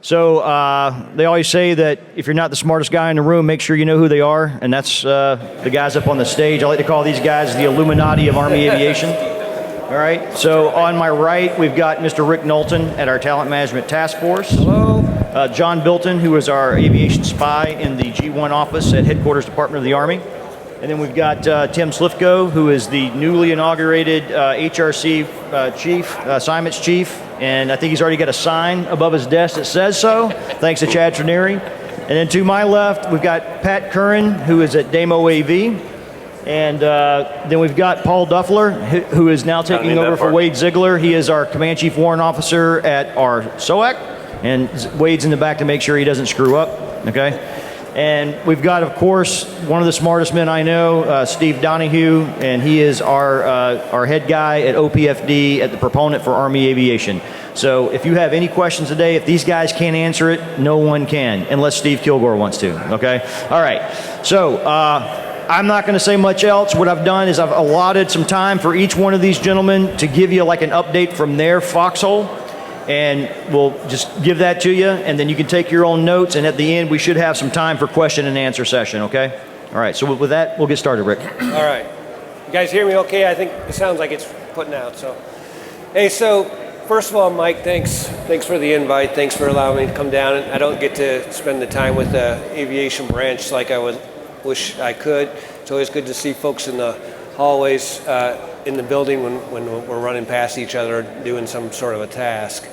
So they always say that if you're not the smartest guy in the room, make sure you know who they are, and that's the guys up on the stage. I like to call these guys the Illuminati of Army Aviation. All right, so on my right, we've got Mr. Rick Knowlton at our Talent Management Task Force. Hello. John Bilton, who is our aviation spy in the G1 office at Headquarters Department of the Army. And then we've got Tim Slifko, who is the newly inaugurated HRC chief, assignments chief. And I think he's already got a sign above his desk that says so, thanks to Chad Tranieri. And then to my left, we've got Pat Curran, who is at Damo AV. And then we've got Paul Duffler, who is now taking over for Wade Ziegler. He is our Command Chief Warrant Officer at our SOAC. And Wade's in the back to make sure he doesn't screw up, okay? And we've got, of course, one of the smartest men I know, Steve Donahue, and he is our head guy at OPFD at the proponent for Army Aviation. So if you have any questions today, if these guys can't answer it, no one can, unless Steve Kilgore wants to, okay? All right, so I'm not gonna say much else. What I've done is I've allotted some time for each one of these gentlemen to give you like an update from their foxhole. And we'll just give that to you, and then you can take your own notes, and at the end, we should have some time for question and answer session, okay? All right, so with that, we'll get started, Rick. All right. You guys hear me okay? I think it sounds like it's putting out, so. Hey, so first of all, Mike, thanks for the invite. Thanks for allowing me to come down. I don't get to spend the time with the aviation branch like I would wish I could. It's always good to see folks in the hallways in the building when we're running past each other doing some sort of a task.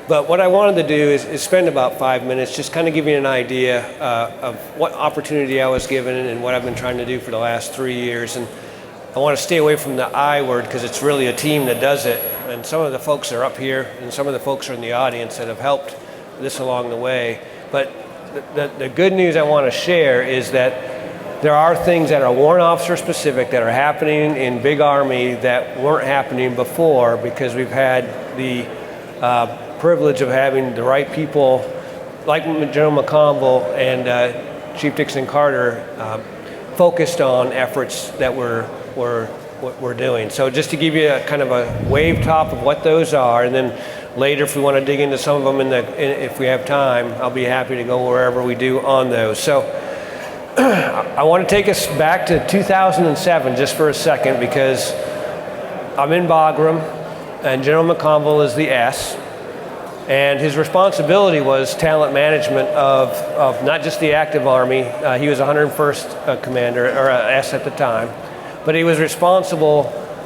But what I wanted to do is spend about 5 minutes just kind of giving you an idea of what opportunity I was given and what I've been trying to do for the last 3 years. And I want to stay away from the I word because it's really a team that does it. And some of the folks are up here and some of the folks are in the audience that have helped this along the way. But the good news I want to share is that there are things that are warrant officer specific that are happening in Big Army that weren't happening before because we've had the privilege of having the right people like General McConville and Chief Dixon Carter focused on efforts that we're doing. So just to give you a kind of a wave top of what those are, and then later if we want to dig into some of them if we have time, I'll be happy to go wherever we do on those. So I want to take us back to 2007 just for a second because I'm in Bagram and General McConville is the S. And his responsibility was talent management of not just the active Army. He was 101st commander, or S at the time. But he was responsible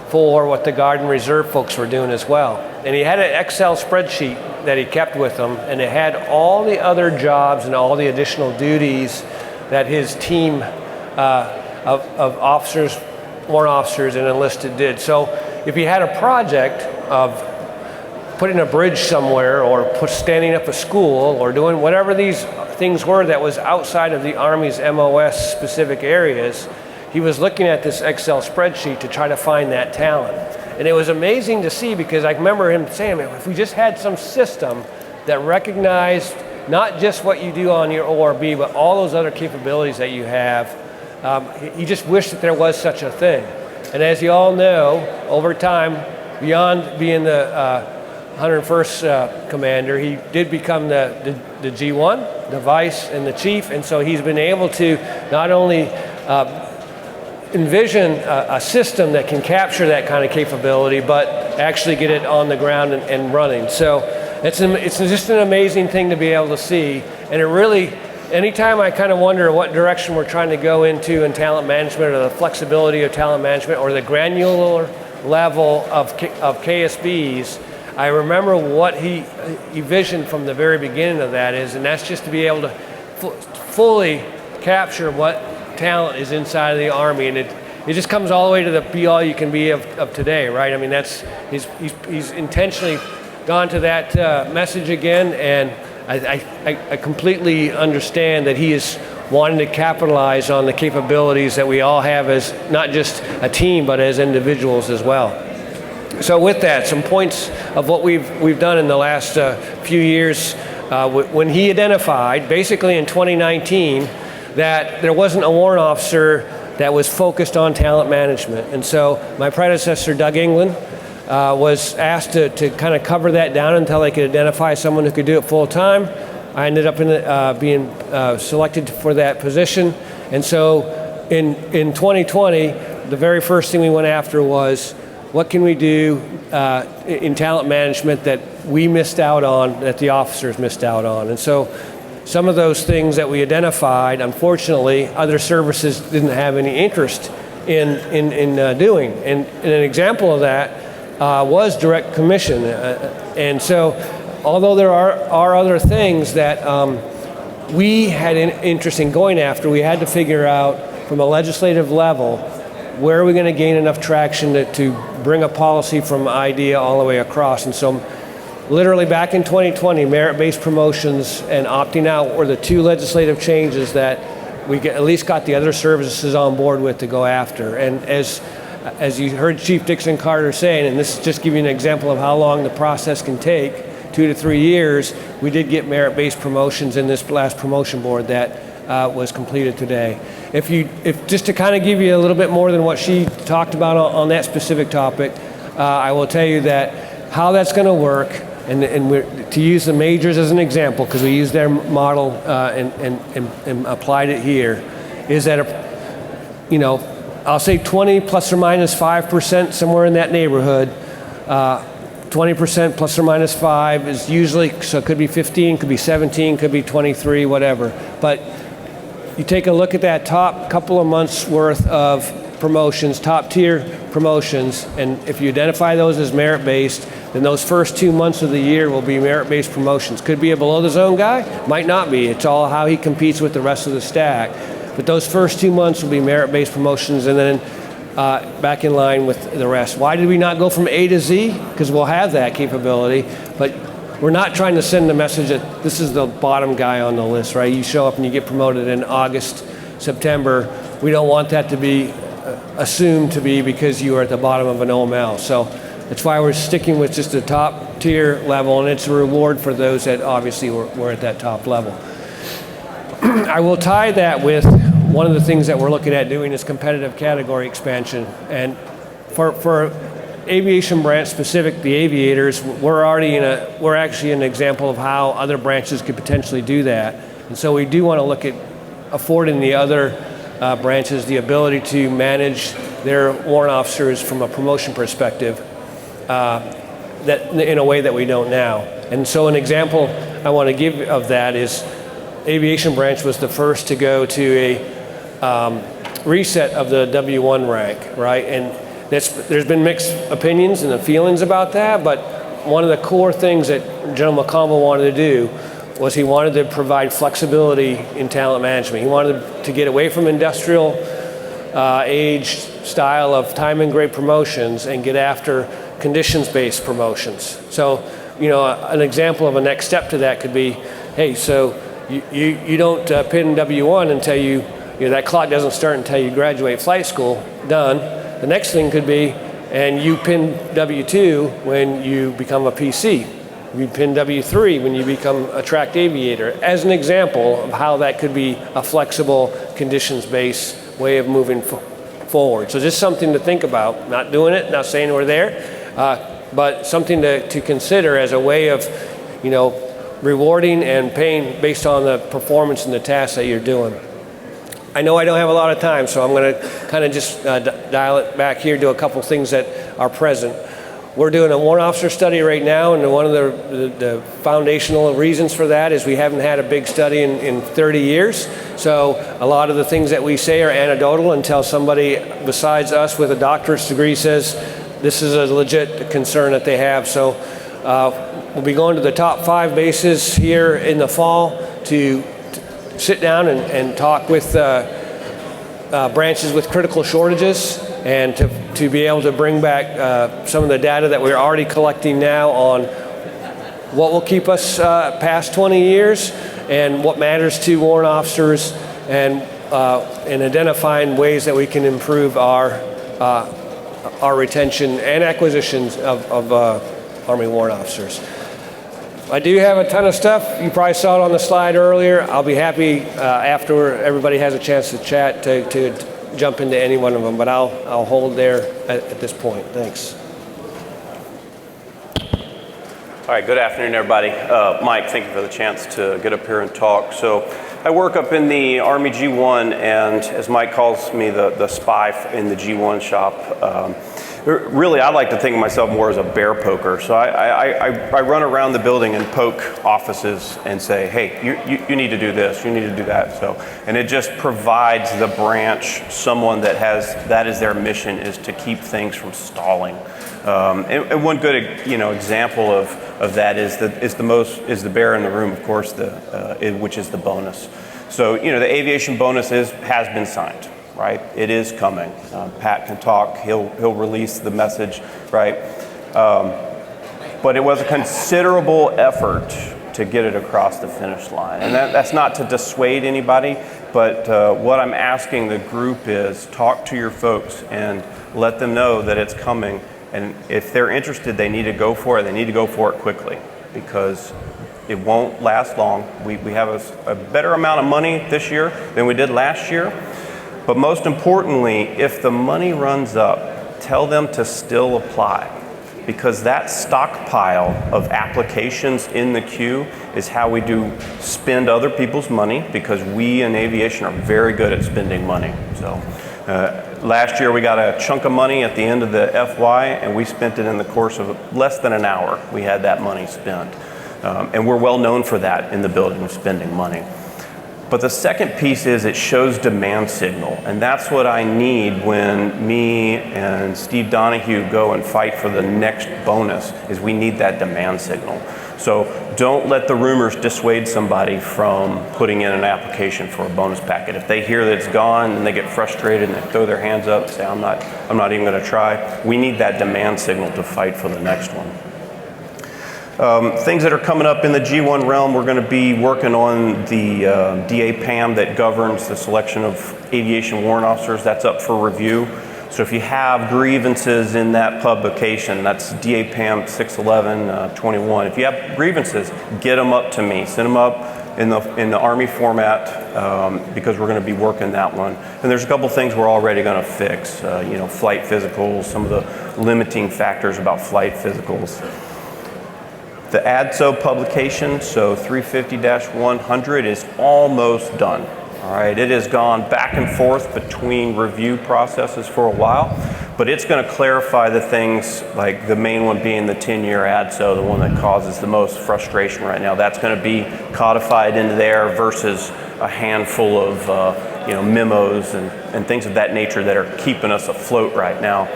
for what the Guard and Reserve folks were doing as well. And he had an Excel spreadsheet that he kept with him, and it had all the other jobs and all the additional duties that his team of officers, warrant officers, and enlisted did. So if he had a project of putting a bridge somewhere or standing up a school or doing whatever these things were that was outside of the Army's MOS specific areas, he was looking at this Excel spreadsheet to try to find that talent. And it was amazing to see because I remember him saying, if we just had some system that recognized not just what you do on your ORB, but all those other capabilities that you have, he just wished that there was such a thing. And as you all know, over time, beyond being the 101st commander, he did become the G1, the vice, and the chief, and so he's been able to not only envision a system that can capture that kind of capability, but actually get it on the ground and running. So it's just an amazing thing to be able to see, and it really, anytime I kind of wonder what direction we're trying to go into in talent management or the flexibility of talent management or the granular level of KSBs, I remember what he visioned from the very beginning of that is, and that's just to be able to fully capture what talent is inside of the Army, and it just comes all the way to the be all you can be of today, right? I mean, he's intentionally gone to that message again, and I completely understand that he is wanting to capitalize on the capabilities that we all have as not just a team, but as individuals as well. So with that, some points of what we've done in the last few years. When he identified, basically in 2019, that there wasn't a warrant officer that was focused on talent management. And so my predecessor, Doug England, was asked to kind of cover that down until they could identify someone who could do it full time. I ended up being selected for that position. And so in 2020, the very first thing we went after was, what can we do in talent management that we missed out on, that the officers missed out on? And so some of those things that we identified, unfortunately, other services didn't have any interest in doing. And an example of that was direct commission. And so although there are other things that we had an interest in going after, we had to figure out from a legislative level, where are we going to gain enough traction to bring a policy from idea all the way across? And so literally back in 2020, merit-based promotions and opting out were the two legislative changes that we at least got the other services on board with to go after. And as you heard Chief Dixon Carter saying, and this is just giving you an example of how long the process can take, 2 to 3 years, we did get merit-based promotions in this last promotion board that was completed today. If just to kind of give you a little bit more than what she talked about on that specific topic, I will tell you that how that's going to work, and to use the majors as an example, because we used their model and applied it here, is that I'll say 20 plus or minus 5%, somewhere in that neighborhood. 20% plus or minus 5 is usually, so it could be 15, could be 17, could be 23, whatever. But you take a look at that top couple of months worth of promotions, top tier promotions, and if you identify those as merit-based, then those first 2 months of the year will be merit-based promotions. Could be a below the zone guy, might not be. It's all how he competes with the rest of the stack. But those first 2 months will be merit-based promotions, and then back in line with the rest. Why did we not go from A to Z? Because we'll have that capability, but we're not trying to send the message that this is the bottom guy on the list, right? You show up and you get promoted in August, September. We don't want that to be assumed to be because you are at the bottom of an OML. So that's why we're sticking with just the top tier level, and it's a reward for those that obviously were at that top level. I will tie that with one of the things that we're looking at doing is competitive category expansion. And for aviation branch specific, the aviators, we're actually an example of how other branches could potentially do that. And so we do want to look at affording the other branches the ability to manage their warrant officers from a promotion perspective that in a way that we don't now. And so an example I want to give of that is aviation branch was the first to go to a reset of the W1 rank, right? And there's been mixed opinions and feelings about that, but one of the core things that General McConville wanted to do was he wanted to provide flexibility in talent management. He wanted to get away from industrial age style of time and grade promotions and get after conditions-based promotions. So, an example of a next step to that could be, hey, so you don't pin W1 until that clock doesn't start until you graduate flight school, done. The next thing could be, and you pin W2 when you become a PC. You pin W3 when you become a tracked aviator, as an example of how that could be a flexible, conditions-based way of moving forward. So just something to think about. Not doing it, not saying we're there, but something to consider as a way of, rewarding and paying based on the performance and the tasks that you're doing. I know I don't have a lot of time, so I'm going to kind of just dial it back here to a couple things that are present. We're doing a warrant officer study right now, and one of the foundational reasons for that is we haven't had a big study in 30 years. So a lot of the things that we say are anecdotal until somebody besides us with a doctorate degree says this is a legit concern that they have. So we'll be going to the top 5 bases here in the fall to sit down and talk with branches with critical shortages, and to be able to bring back some of the data that we're already collecting now on what will keep us past 20 years and what matters to warrant officers, and identifying ways that we can improve our retention and acquisitions of Army warrant officers. I do have a ton of stuff. You probably saw it on the slide earlier. I'll be happy after everybody has a chance to chat to jump into any one of them, but I'll hold there at this point. Thanks. All right, good afternoon, everybody. Mike, thank you for the chance to get up here and talk. So I work up in the Army G1, and as Mike calls me, the spy in the G1 shop. Really, I like to think of myself more as a bear poker. So I run around the building and poke offices and say, hey, you need to do this, you need to do that. So, and it just provides the branch someone that is their mission, is to keep things from stalling. And one good example of that is the bear in the room, of course, which is the bonus. So the aviation bonus has been signed, right? It is coming. Pat can talk. He'll release the message, right? But it was a considerable effort to get it across the finish line, and that's not to dissuade anybody. But what I'm asking the group is talk to your folks and let them know that it's coming. And if they're interested, they need to go for it. They need to go for it quickly, because it won't last long. We have a better amount of money this year than we did last year. But most importantly, if the money runs up, tell them to still apply, because that stockpile of applications in the queue is how we do spend other people's money, because we in aviation are very good at spending money. So. Last year we got a chunk of money at the end of the FY, and we spent it in the course of less than an hour. We had that money spent. And we're well known for that in the building, of spending money. But the second piece is it shows demand signal, and that's what I need when me and Steve Donahue go and fight for the next bonus, is we need that demand signal. So don't let the rumors dissuade somebody from putting in an application for a bonus packet. If they hear that it's gone and they get frustrated and they throw their hands up and say, I'm not even going to try, we need that demand signal to fight for the next one. Things that are coming up in the G1 realm, we're going to be working on the DAPAM that governs the selection of aviation warrant officers. That's up for review. So if you have grievances in that publication, that's DAPAM 611-21. If you have grievances, get them up to me. Send them up in the Army format, because we're going to be working that one. And there's a couple things we're already going to fix. Flight physicals, some of the limiting factors about flight physicals. The ADSO publication, so 350-100, is almost done. All right, it has gone back and forth between review processes for a while, but it's going to clarify the things, like the main one being the 10-year ADSO, the one that causes the most frustration right now. That's going to be codified into there versus a handful of memos and things of that nature that are keeping us afloat right now.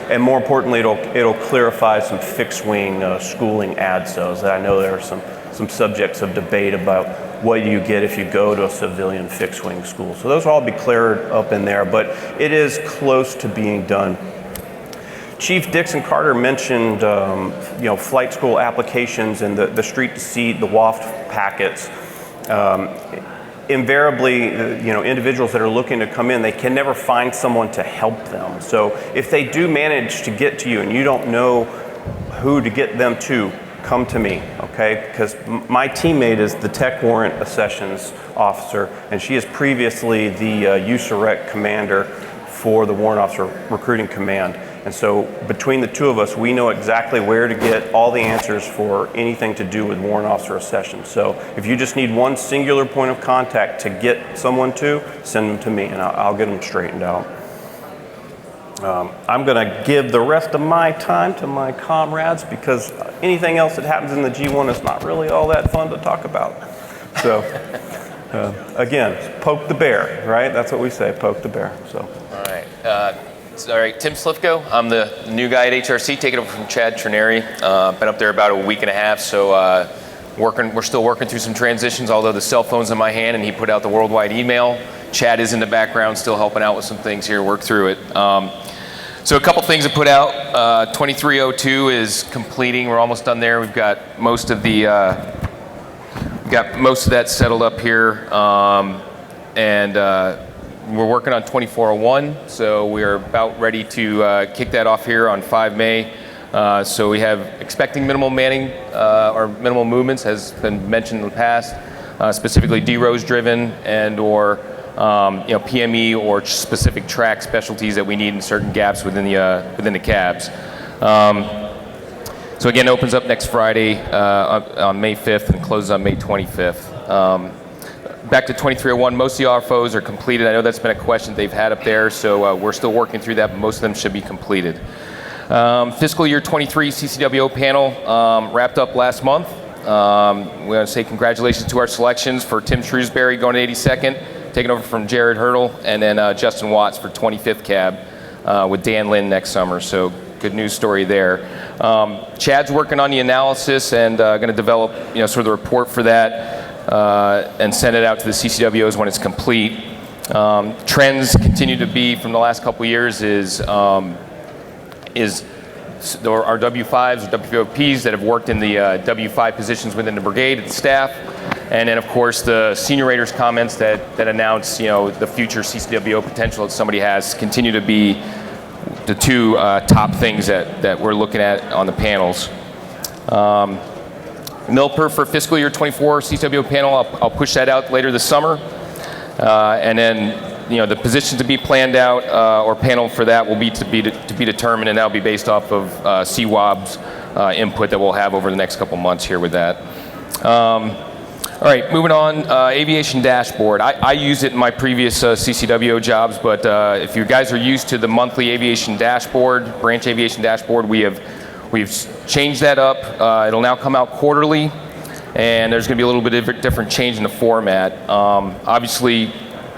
And more importantly, it'll clarify some fixed-wing schooling ADSOs. That I know there are some subjects of debate about what you get if you go to a civilian fixed-wing school. So those will all be cleared up in there, but it is close to being done. Chief Dixon Carter mentioned flight school applications and the street-to-seat, the WAFT packets. Invariably, individuals that are looking to come in, they can never find someone to help them. So if they do manage to get to you and you don't know who to get them to, come to me, okay? Because my teammate is the tech warrant accessions officer, and she is previously the USAREC commander for the Warrant Officer Recruiting Command. And so between the two of us, we know exactly where to get all the answers for anything to do with warrant officer accession. So if you just need one singular point of contact to get someone to, send them to me and I'll get them straightened out. I'm going to give the rest of my time to my comrades, because anything else that happens in the G1 is not really all that fun to talk about. So again, poke the bear, right? That's what we say, poke the bear. So. All right. All right, Tim Slifko. I'm the new guy at HRC, taking over from Chad Trineri. Been up there about a week and a half, so we're still working through some transitions, although the cell phone's in my hand and he put out the worldwide email. Chad is in the background, still helping out with some things here, work through it. So a couple things to put out. 2302 is completing. We're almost done there. We've got most of that settled up here, and we're working on 2401. So we're about ready to kick that off here on 5 May. So we have expecting minimal manning or minimal movements, has been mentioned in the past, specifically DROS driven and or PME or specific track specialties that we need in certain gaps within the cabs. So again, it opens up next Friday on May 5th and closes on May 25th. Back to 2301, most of the RFOs are completed. I know that's been a question they've had up there, so we're still working through that, but most of them should be completed. Fiscal year 23 CCWO panel wrapped up last month. We want to say congratulations to our selections for Tim Shrewsbury going to 82nd, taking over from Jared Hurdle, and then Justin Watts for 25th cab with Dan Lynn next summer. So good news story there. Chad's working on the analysis and going to develop, sort of the report for that and send it out to the CCWOs when it's complete. Trends continue to be from the last couple years is our W5s or WOPs that have worked in the W5 positions within the brigade and staff, and then of course the senior-raters comments that announce the future CCWO potential that somebody has continue to be the two top things that we're looking at on the panels. MILPER for fiscal year 24 CCWO panel, I'll push that out later this summer, and then the position to be planned out or panel for that will be to be determined, and that'll be based off of CWAB's input that we'll have over the next couple months here with that. All right, moving on, aviation dashboard. I use it in my previous CCWO jobs, but if you guys are used to the monthly aviation dashboard, branch aviation dashboard, we've changed that up. It'll now come out quarterly, and there's going to be a little bit of different change in the format. Obviously,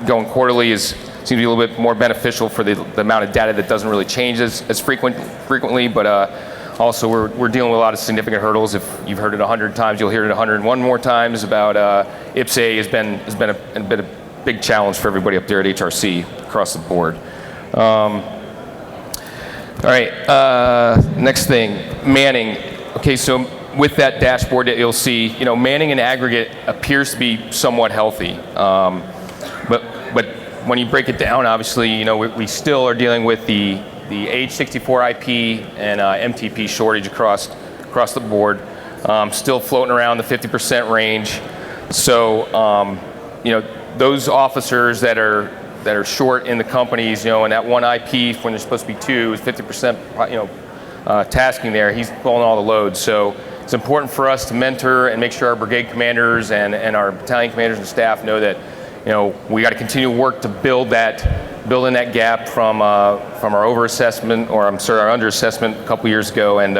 going quarterly seems to be a little bit more beneficial for the amount of data that doesn't really change as frequently, but also we're dealing with a lot of significant hurdles. If you've heard it 100 times, you'll hear it 101 more times about IPSA has been a big challenge for everybody up there at HRC across the board. All right, next thing, manning. Okay, so with that dashboard that you'll see, manning in aggregate appears to be somewhat healthy. But when you break it down, obviously, we still are dealing with the age 64 IP and MTP shortage across the board, still floating around the 50% range. So, those officers that are short in the companies, and that one IP when there's supposed to be two is 50%, tasking there. He's pulling all the loads. So it's important for us to mentor and make sure our brigade commanders and our battalion commanders and staff know that, we got to continue to work to build in that gap from our over-assessment, or our under-assessment a couple years ago, and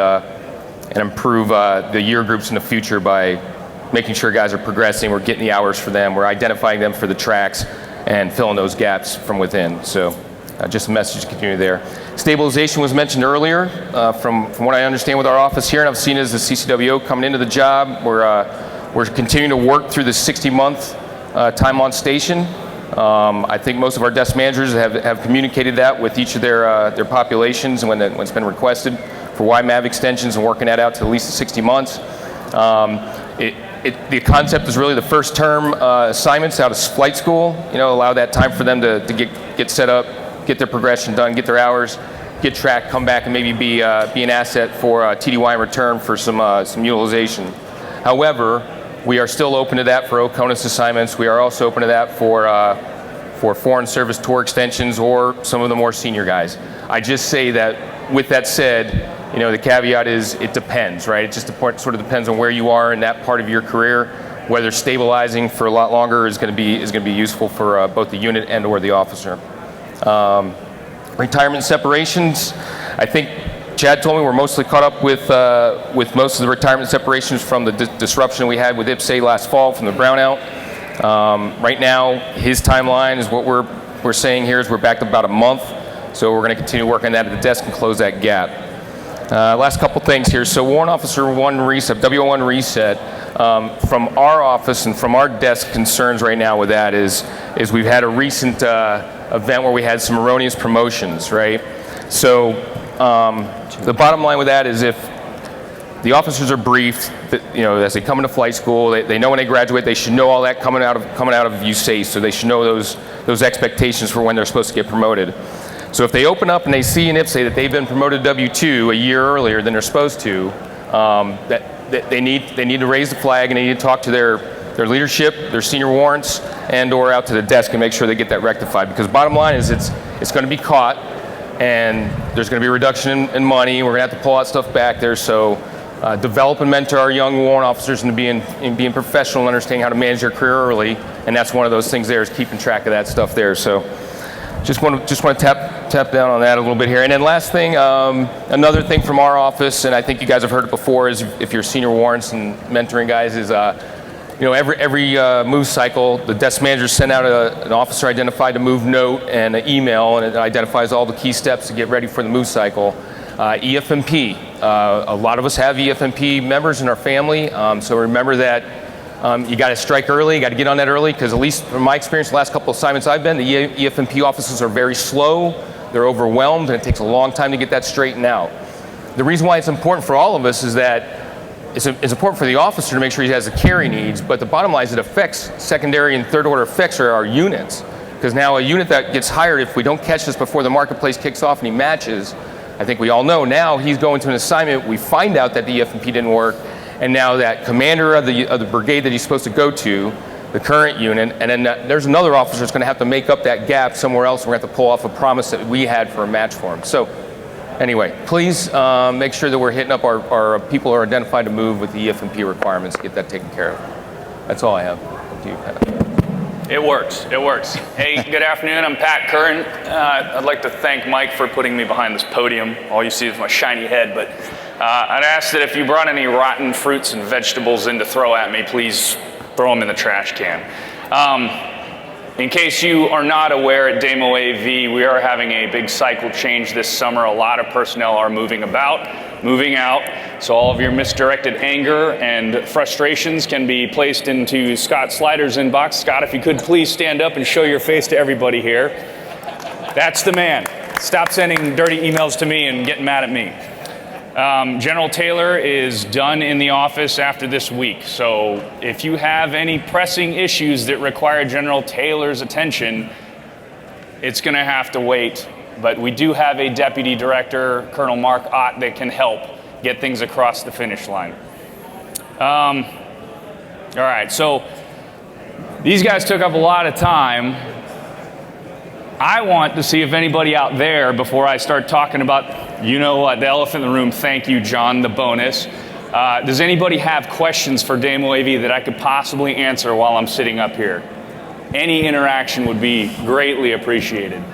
improve the year groups in the future by making sure guys are progressing. We're getting the hours for them. We're identifying them for the tracks and filling those gaps from within. So just a message to continue there. Stabilization was mentioned earlier. From what I understand with our office here, and I've seen as the CCWO coming into the job, we're continuing to work through the 60-month time on station. I think most of our desk managers have communicated that with each of their populations when it's been requested for YMAV extensions and working that out to at least 60 months. The concept is really the first term assignments out of flight school, allow that time for them to get set up, get their progression done, get their hours, get tracked, come back and maybe be an asset for TDY in return for some utilization. However, we are still open to that for OCONUS assignments. We are also open to that for foreign service tour extensions or some of the more senior guys. I just say that with that said, the caveat is it depends, right? It just sort of depends on where you are in that part of your career. Whether stabilizing for a lot longer is going to be useful for both the unit and or the officer. Retirement separations. I think Chad told me we're mostly caught up with most of the retirement separations from the disruption we had with IPSA last fall from the brownout. Right now, his timeline is what we're saying here is we're back to about a month. So we're going to continue working on that at the desk and close that gap. Last couple things here. So Warrant Officer 1 reset, W1 reset, from our office and from our desk concerns right now with that is we've had a recent event where we had some erroneous promotions, right? So the bottom line with that is if the officers are briefed that, as they come into flight school, they know when they graduate, they should know all that coming out of USACE, so they should know those expectations for when they're supposed to get promoted. So if they open up and they see in IPSA that they've been promoted to W2 a year earlier than they're supposed to, that they need to raise the flag and they need to talk to their leadership, their senior warrants, and or out to the desk and make sure they get that rectified. Because bottom line is it's going to be caught, and there's going to be a reduction in money. We're going to have to pull out stuff back there. So develop and mentor our young warrant officers into being professional and understanding how to manage their career early. And that's one of those things there, is keeping track of that stuff there. So just want to tap down on that a little bit here. And then last thing, another thing from our office, and I think you guys have heard it before, is if you're senior warrants and mentoring guys, is every move cycle, the desk managers send out an officer identified to move note and an email, and it identifies all the key steps to get ready for the move cycle. EFMP, a lot of us have EFMP members in our family, so remember that you got to strike early, you got to get on that early, because at least from my experience, the last couple of assignments I've been, the EFMP officers are very slow, they're overwhelmed, and it takes a long time to get that straightened out. The reason why it's important for all of us is that it's important for the officer to make sure he has the care he needs, but the bottom line is it affects secondary and third order effects are our units. Because now a unit that gets hired, if we don't catch this before the marketplace kicks off and he matches, I think we all know now he's going to an assignment, we find out that the EFMP didn't work, and now that commander of the brigade that he's supposed to go to, the current unit, and then there's another officer that's going to have to make up that gap somewhere else, and we're going to have to pull off a promise that we had for a match for him. So anyway, please make sure that we're hitting up our people who are identified to move with the EFMP requirements to get that taken care of. That's all I have. Up to you, Pat. It works. It works. Hey, good afternoon. I'm Pat Curran. I'd like to thank Mike for putting me behind this podium. All you see is my shiny head, but I'd ask that if you brought any rotten fruits and vegetables in to throw at me, please throw them in the trash can. In case you are not aware, at Demo AV, we are having a big cycle change this summer. A lot of personnel are moving out, so all of your misdirected anger and frustrations can be placed into Scott Slider's inbox. Scott, if you could please stand up and show your face to everybody here. That's the man. Stop sending dirty emails to me and getting mad at me. General Taylor is done in the office after this week, so if you have any pressing issues that require General Taylor's attention, it's going to have to wait. But we do have a Deputy Director, Colonel Mark Ott, that can help get things across the finish line. All right, so these guys took up a lot of time. I want to see if anybody out there, before I start talking about, you know what, the elephant in the room, thank you, John, the bonus. Does anybody have questions for Demo AV that I could possibly answer while I'm sitting up here? Any interaction would be greatly appreciated.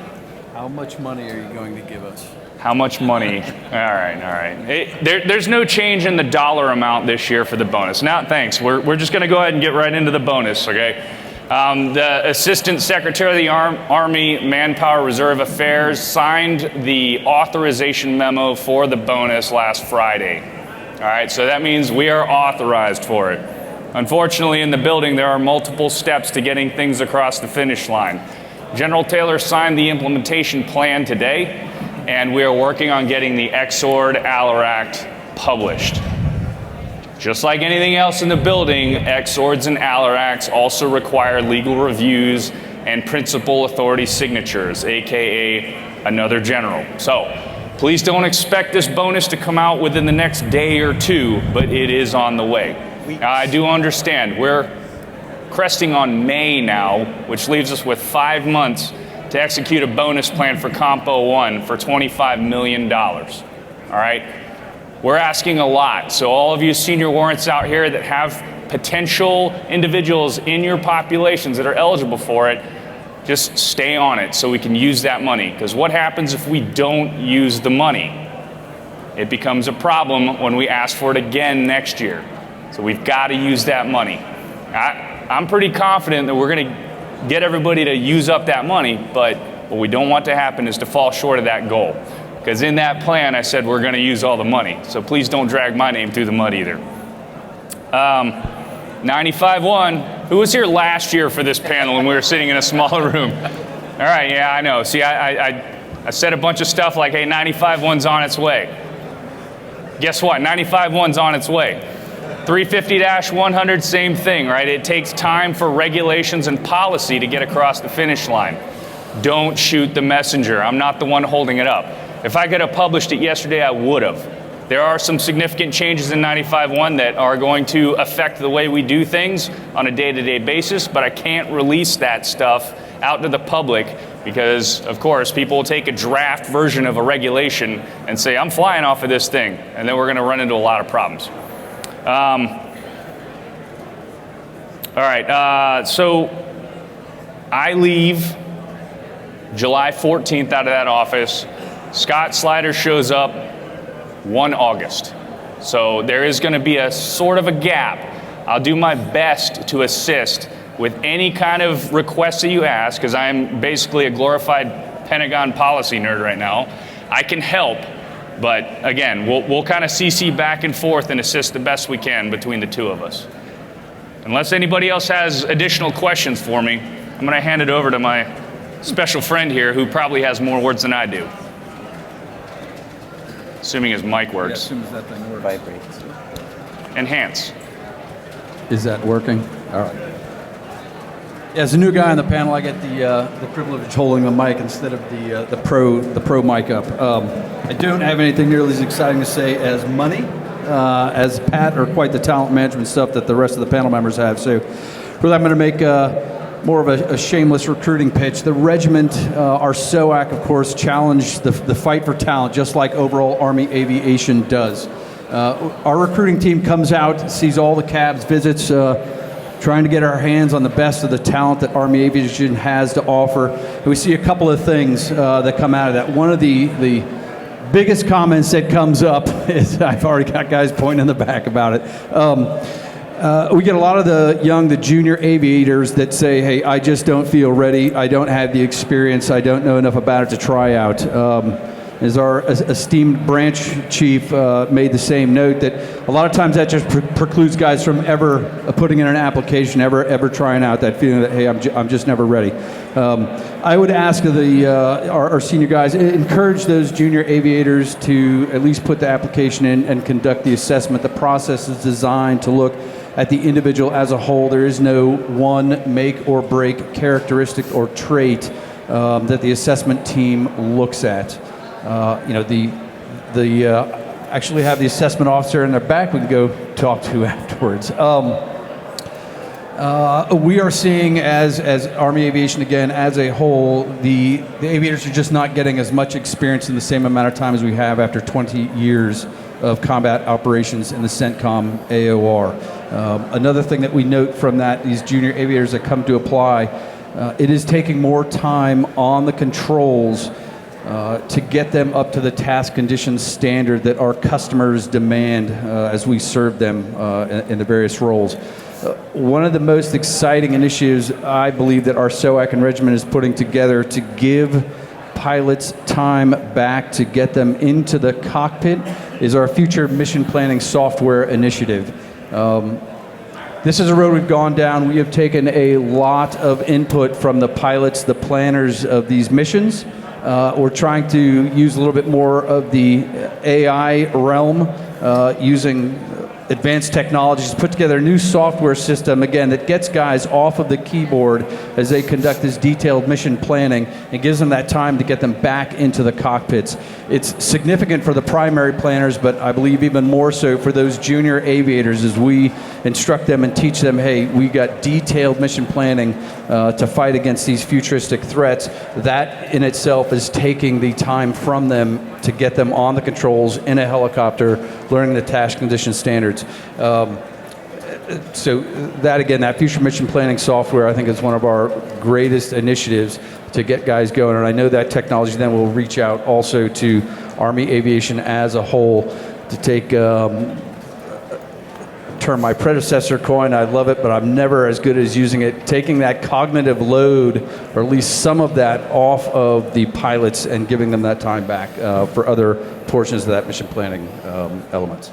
How much money are you going to give us? How much money? All right. There's no change in the dollar amount this year for the bonus. Now, thanks. We're just going to go ahead and get right into the bonus, okay? The Assistant Secretary of the Army Manpower Reserve Affairs signed the authorization memo for the bonus last Friday. All right, so that means we are authorized for it. Unfortunately, in the building, there are multiple steps to getting things across the finish line. General Taylor signed the implementation plan today, and we are working on getting the XORD ALAR Act published. Just like anything else in the building, XORDs and ALAR Acts also require legal reviews and principal authority signatures, aka another general. So please don't expect this bonus to come out within the next day or two, but it is on the way. I do understand we're cresting on May now, which leaves us with 5 months to execute a bonus plan for Compo 1 for $25 million. All right? We're asking a lot, so all of you senior warrants out here that have potential individuals in your populations that are eligible for it, just stay on it so we can use that money. Because what happens if we don't use the money? It becomes a problem when we ask for it again next year. So we've got to use that money. I'm pretty confident that we're going to get everybody to use up that money, but what we don't want to happen is to fall short of that goal. Because in that plan, I said we're going to use all the money. So please don't drag my name through the mud either. 95-1. Who was here last year for this panel when we were sitting in a smaller room? All right, yeah, I know. See, I said a bunch of stuff like, hey, 95-1's on its way. Guess what? 95-1's on its way. 350-100, same thing, right? It takes time for regulations and policy to get across the finish line. Don't shoot the messenger. I'm not the one holding it up. If I could have published it yesterday, I would have. There are some significant changes in 95-1 that are going to affect the way we do things on a day-to-day basis, but I can't release that stuff out to the public because, of course, people will take a draft version of a regulation and say, I'm flying off of this thing, and then we're going to run into a lot of problems. All right, so I leave July 14th out of that office. Scott Slider shows up 1 August. So there is going to be a sort of a gap. I'll do my best to assist with any kind of requests that you ask, because I'm basically a glorified Pentagon policy nerd right now. I can help, but again, we'll kind of CC back and forth and assist the best we can between the two of us. Unless anybody else has additional questions for me, I'm going to hand it over to my special friend here who probably has more words than I do. Assuming his mic Yeah, works. as soon as that thing works. Enhance. Is that working? All right. As a new guy on the panel, I get the privilege of holding the mic instead of the pro mic up. I don't have anything nearly as exciting to say as money, as Pat, or quite the talent management stuff that the rest of the panel members have. So, really, I'm going to make more of a shameless recruiting pitch. The regiment, our SOAC, of course, challenged the fight for talent, just like overall Army Aviation does. Our recruiting team comes out, sees all the cabs, visits, trying to get our hands on the best of the talent that Army Aviation has to offer. And we see a couple of things that come out of that. One of the biggest comments that comes up is, I've already got guys pointing in the back about it. We get a lot of the junior aviators that say, hey, I just don't feel ready. I don't have the experience. I don't know enough about it to try out. As our esteemed branch chief made the same note, that a lot of times that just precludes guys from ever putting in an application, ever trying out, that feeling that, hey, I'm just never ready. I would ask our senior guys, encourage those junior aviators to at least put the application in and conduct the assessment. The process is designed to look at the individual as a whole. There is no one make or break characteristic or trait that the assessment team looks at. Actually have the assessment officer in their back we can go talk to afterwards. We are seeing as Army Aviation, again, as a whole, the aviators are just not getting as much experience in the same amount of time as we have after 20 years of combat operations in the CENTCOM AOR. Another thing that we note from that, these junior aviators that come to apply, it is taking more time on the controls to get them up to the task conditions standard that our customers demand as we serve them in the various roles. One of the most exciting initiatives I believe that our SOAC and regiment is putting together to give pilots time back to get them into the cockpit is our future mission planning software initiative. This is a road we've gone down. We have taken a lot of input from the pilots, the planners of these missions. We're trying to use a little bit more of the AI realm, using advanced technologies to put together a new software system, again, that gets guys off of the keyboard as they conduct this detailed mission planning and gives them that time to get them back into the cockpits. It's significant for the primary planners, but I believe even more so for those junior aviators as we instruct them and teach them, hey, we got detailed mission planning to fight against these futuristic threats. That in itself is taking the time from them to get them on the controls in a helicopter, learning the task condition standards. So that, again, that future mission planning software, I think, is one of our greatest initiatives to get guys going. And I know that technology then will reach out also to Army Aviation as a whole to take, term my predecessor coined, I love it, but I'm never as good as using it, taking that cognitive load, or at least some of that, off of the pilots and giving them that time back for other portions of that mission planning elements.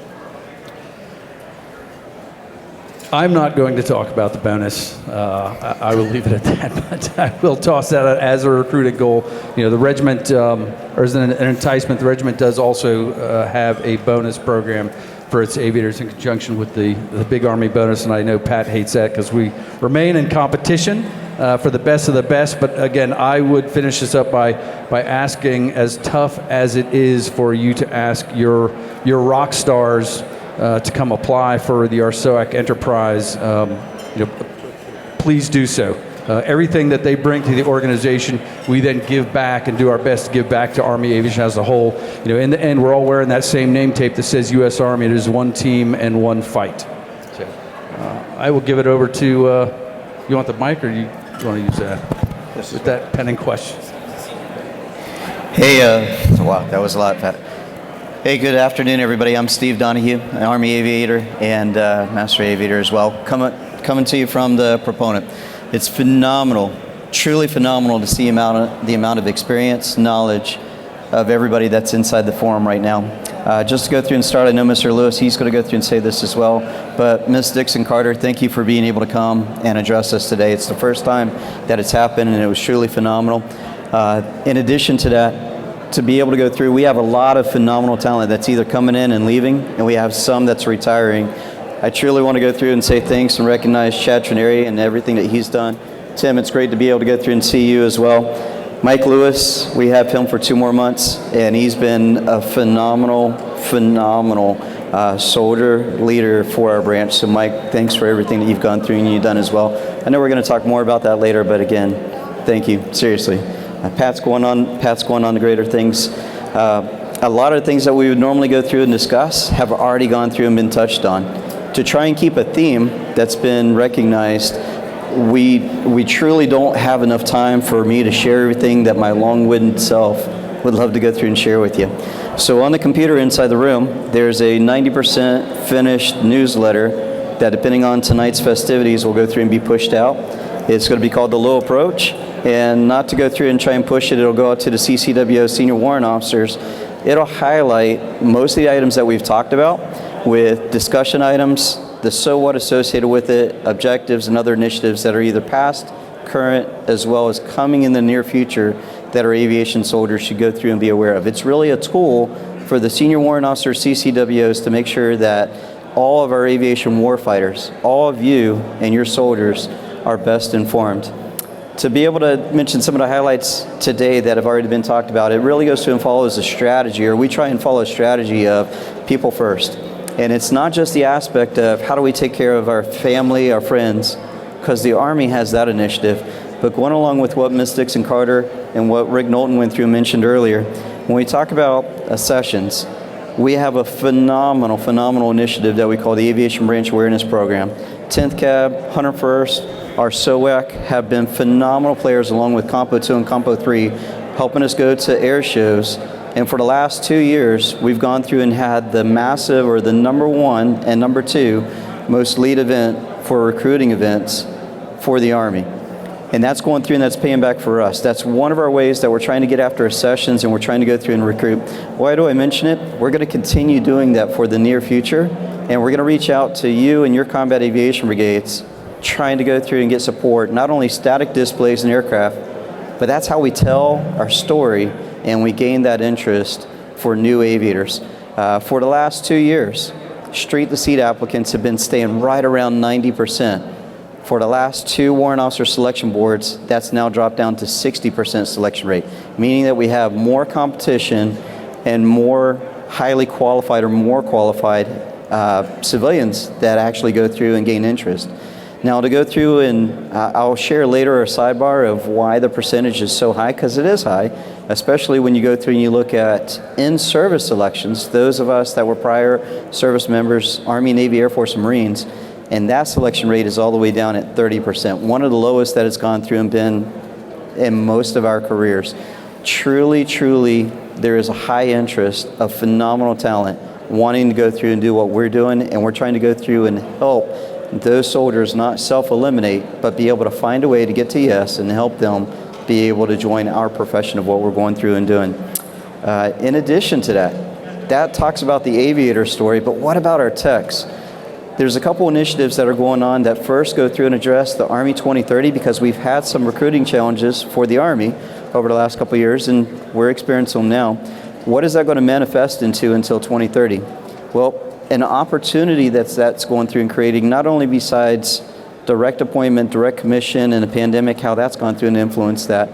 I'm not going to talk about the bonus. I will leave it at that, but I will toss that out as a recruiting goal. You know, the regiment, or as an enticement, the regiment does also have a bonus program for its aviators in conjunction with the big Army bonus, and I know Pat hates that because we remain in competition for the best of the best. But again, I would finish this up by asking, as tough as it is for you to ask your rock stars to come apply for the RSOAC Enterprise, please do so. Everything that they bring to the organization, we then give back and do our best to give back to Army Aviation as a whole. In the end, we're all wearing that same name tape that says U.S. Army. It is one team and one fight. So, I will give it over to, you want the mic or you want to use that? With that pending question. Hey, wow, that was a lot, Pat. Hey, good afternoon, everybody. I'm Steve Donahue, an Army aviator and Master Aviator as well. Coming to you from the proponent. It's phenomenal, truly phenomenal to see the amount of experience, knowledge of everybody that's inside the forum right now. Just to go through and start, I know Mr. Lewis, he's going to go through and say this as well, but Ms. Dixon-Carter, thank you for being able to come and address us today. It's the first time that it's happened, and it was truly phenomenal. In addition to that, to be able to go through, we have a lot of phenomenal talent that's either coming in and leaving, and we have some that's retiring. I truly want to go through and say thanks and recognize Chad Trineri and everything that he's done. Tim, it's great to be able to go through and see you as well. Mike Lewis, we have him for 2 more months, and he's been a phenomenal soldier leader for our branch. So Mike, thanks for everything that you've gone through and you've done as well. I know we're going to talk more about that later, but again, thank you, seriously. Pat's going on to greater things. A lot of things that we would normally go through and discuss have already gone through and been touched on. To try and keep a theme that's been recognized, we truly don't have enough time for me to share everything that my long-winded self would love to go through and share with you. So on the computer inside the room, there's a 90% finished newsletter that, depending on tonight's festivities, will go through and be pushed out. It's going to be called The Low Approach, and not to go through and try and push it, it'll go out to the CCWO senior warrant officers. It'll highlight most of the items that we've talked about, with discussion items, the so what associated with it, objectives and other initiatives that are either past, current, as well as coming in the near future that our aviation soldiers should go through and be aware of. It's really a tool for the senior warrant officers, CCWOs, to make sure that all of our aviation warfighters, all of you and your soldiers are best informed. To be able to mention some of the highlights today that have already been talked about, it really goes through and follows a strategy, or we try and follow a strategy of people first. And it's not just the aspect of how do we take care of our family, our friends, because the Army has that initiative, but going along with what Ms. Dixon-Carter and what Rick Knowlton went through and mentioned earlier, when we talk about sessions, we have a phenomenal initiative that we call the Aviation Branch Awareness Program. 10th Cab, 101st, our SOAC have been phenomenal players along with Compo 2 and Compo 3, helping us go to air shows. And for the last 2 years, we've gone through and had the massive, or the #1 and #2 most lead event for recruiting events for the Army. And that's going through and that's paying back for us. That's one of our ways that we're trying to get after our sessions, and we're trying to go through and recruit. Why do I mention it? We're going to continue doing that for the near future, and we're going to reach out to you and your combat aviation brigades, trying to go through and get support, not only static displays and aircraft, but that's how we tell our story and we gain that interest for new aviators. For the last 2 years, street-to-seat applicants have been staying right around 90%. For the last 2 warrant officer selection boards, that's now dropped down to 60% selection rate, meaning that we have more competition and more highly qualified or more qualified civilians that actually go through and gain interest. Now to go through and I'll share later a sidebar of why the percentage is so high, because it is high, especially when you go through and you look at in-service selections, those of us that were prior service members, Army, Navy, Air Force, and Marines, and that selection rate is all the way down at 30%, one of the lowest that it's gone through and been in most of our careers. Truly, there is a high interest of phenomenal talent wanting to go through and do what we're doing, and we're trying to go through and help those soldiers not self-eliminate, but be able to find a way to get to yes and help them be able to join our profession of what we're going through and doing. In addition to that talks about the aviator story, but what about our techs? There's a couple initiatives that are going on that first go through and address the Army 2030, because we've had some recruiting challenges for the Army over the last couple of years, and we're experiencing them now. What is that going to manifest into until 2030? Well, an opportunity that's going through and creating, not only besides direct appointment, direct commission, and a pandemic, how that's gone through and influenced that,